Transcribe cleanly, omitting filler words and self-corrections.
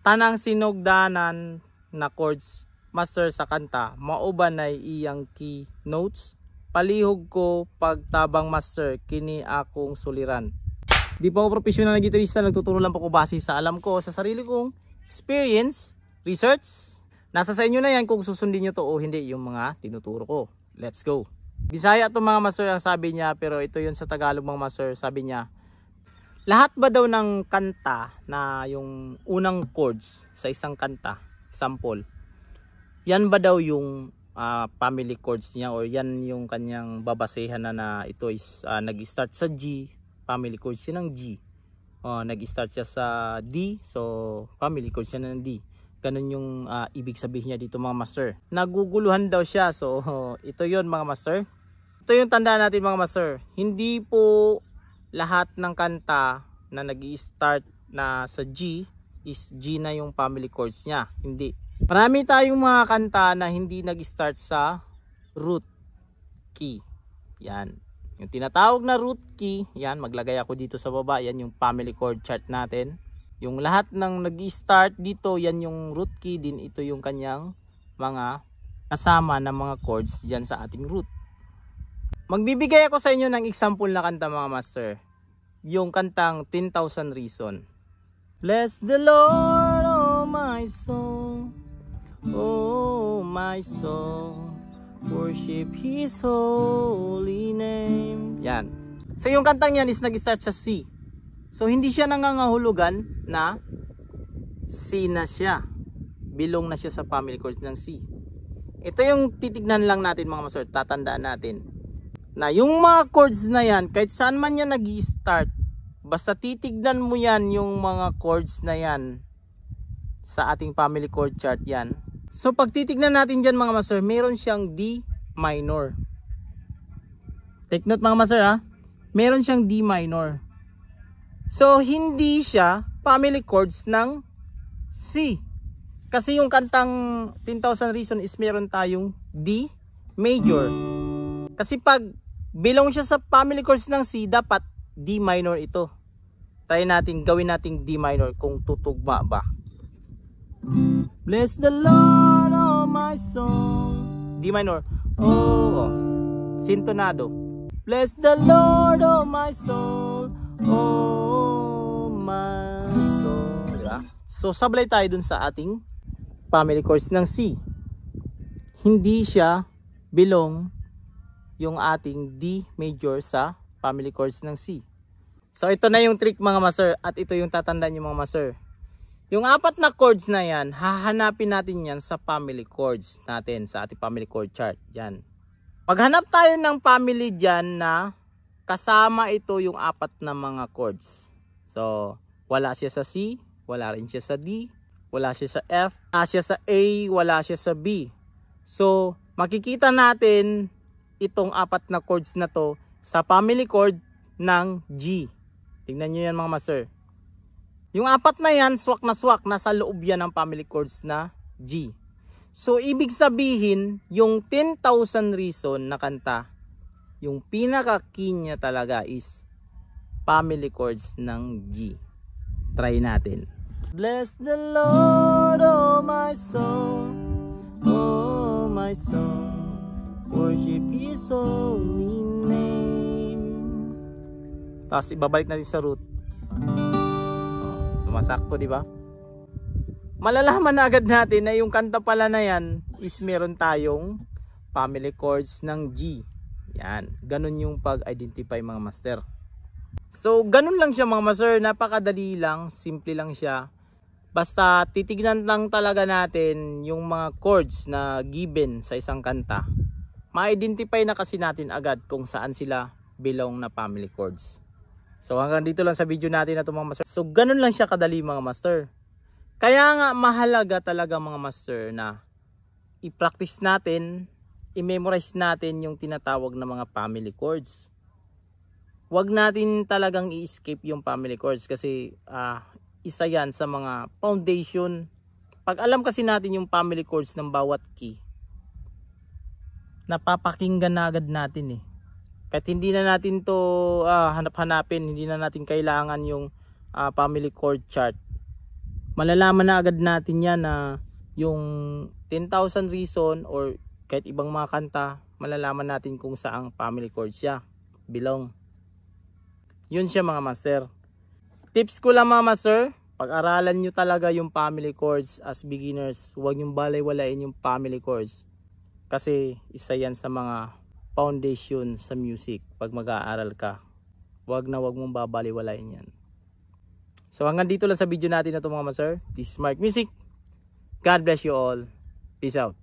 tanang sinugdanan na chords master sa kanta mauban ay iyang key notes. Palihog ko pagtabang master kini akong suliran. Di pa ako professional na gitarista, nagtuturo lang po ko base sa alam ko sa sarili kong experience, research. Nasa sa inyo na yan kung susundin nyo to o hindi yung mga tinuturo ko. Let's go. Bisaya to mga master ang sabi niya, pero ito yun sa Tagalog mga master. Sabi niya, lahat ba daw ng kanta na yung unang chords sa isang kanta, sample, yan ba daw yung family chords niya or yan yung kanyang babasehan na ito is nag-start sa G, family chords siya ng G. Nag-start siya sa D, so family chords siya ng D. Ganun yung ibig sabihin niya dito mga master. Naguguluhan daw siya, so ito yon mga master. Ito yung tandaan natin mga master. Hindi po lahat ng kanta na nag-i-start na sa G is G na yung family chords niya. Hindi. Marami tayong mga kanta na hindi nag-start sa root key. Yan. Yung tinatawag na root key, yan, maglagay ako dito sa baba. Yan yung family chord chart natin. Yung lahat ng nag-i-start dito, yan yung root key din. Ito yung kanyang mga kasama na mga chords dyan sa ating root. Magbibigay ako sa inyo ng example na kanta mga master. Yung kantang 10,000 Reason. Bless the Lord, oh my soul. Oh my soul. Worship His holy name. Yan. So yung kantang yan is nag-start sa C. So hindi siya nangangahulugan na C na siya. Bilong na siya sa family chords ng C. Ito yung titignan lang natin mga master. Tatandaan natin na yung mga chords na yan, kahit saan man yan nag-i-start, basta titignan mo yan yung mga chords na yan sa ating family chord chart yan. So pag titignan natin dyan mga master, meron siyang D minor. Take note mga master ha. Meron siyang D minor. So hindi siya family chords ng C. Kasi yung kantang 10,000 Reason is meron tayong D major. Kasi pag belong siya sa family chords ng C, dapat D minor ito. Try natin, gawin natin D minor kung tutugma ba. Bless the Lord, oh my soul. D minor. Oh. Sintonado. Bless the Lord, oh my soul. Oh my soul. Diba? So sablay tayo dun sa ating family chords ng C. Hindi siya belong yung ating D major sa family chords ng C. So ito na yung trick mga master, at ito yung tatandaan nyo mga master. Yung apat na chords na yan, hahanapin natin yan sa family chords natin, sa ating family chord chart. Yan. Paghanap tayo ng family dyan na kasama ito yung apat na mga chords. So wala siya sa C, wala rin siya sa D, wala siya sa F, wala siya sa A, wala siya sa B. So makikita natin itong apat na chords na to sa family chord ng G. Tingnan nyo yan mga master. Yung apat na yan, swak na swak, nasa loob yan ng family chords na G. So ibig sabihin, yung 10,000 Reason na kanta, yung pinaka-key niya talaga is family chords ng G. Try natin. Bless the Lord, oh my soul. Oh my soul. Worship His holy name. Tapos ibabalik natin sa root. Sumasakto, di ba? Malalaman na agad natin na yung kanta pala na yan is meron tayong family chords ng G. Yan. Ganun yung pag-identify mga master. So, ganun lang siya mga master. Napakadali lang. Simple lang siya. Basta titignan lang talaga natin yung mga chords na given sa isang kanta. Ma-identify na kasi natin agad kung saan sila belong na family chords. So hanggang dito lang sa video natin na ito mga master. So ganun lang siya kadali mga master. Kaya nga mahalaga talaga mga master na i-practice natin, i-memorize natin yung tinatawag na mga family chords. Huwag natin talagang i-skip yung family chords kasi isa yan sa mga foundation. Pag alam kasi natin yung family chords ng bawat key, napapakinggan na agad natin eh. Kahit hindi na natin to hanap-hanapin, hindi na natin kailangan yung family chord chart. malalaman na agad natin yan na yung 10,000 Reason or kahit ibang mga kanta, malalaman natin kung saang family chord siya belong. Yun siya mga master. Tips ko lang mga master, pag-aralan nyo talaga yung family chords as beginners. Huwag nyo balay-walain yung family chords. Kasi isa yan sa mga foundation sa music pag mag-aaral ka. Huwag mong babaliwalain yan. So hanggang dito lang sa video natin na ito mga master. This is Mark Music. God bless you all. Peace out.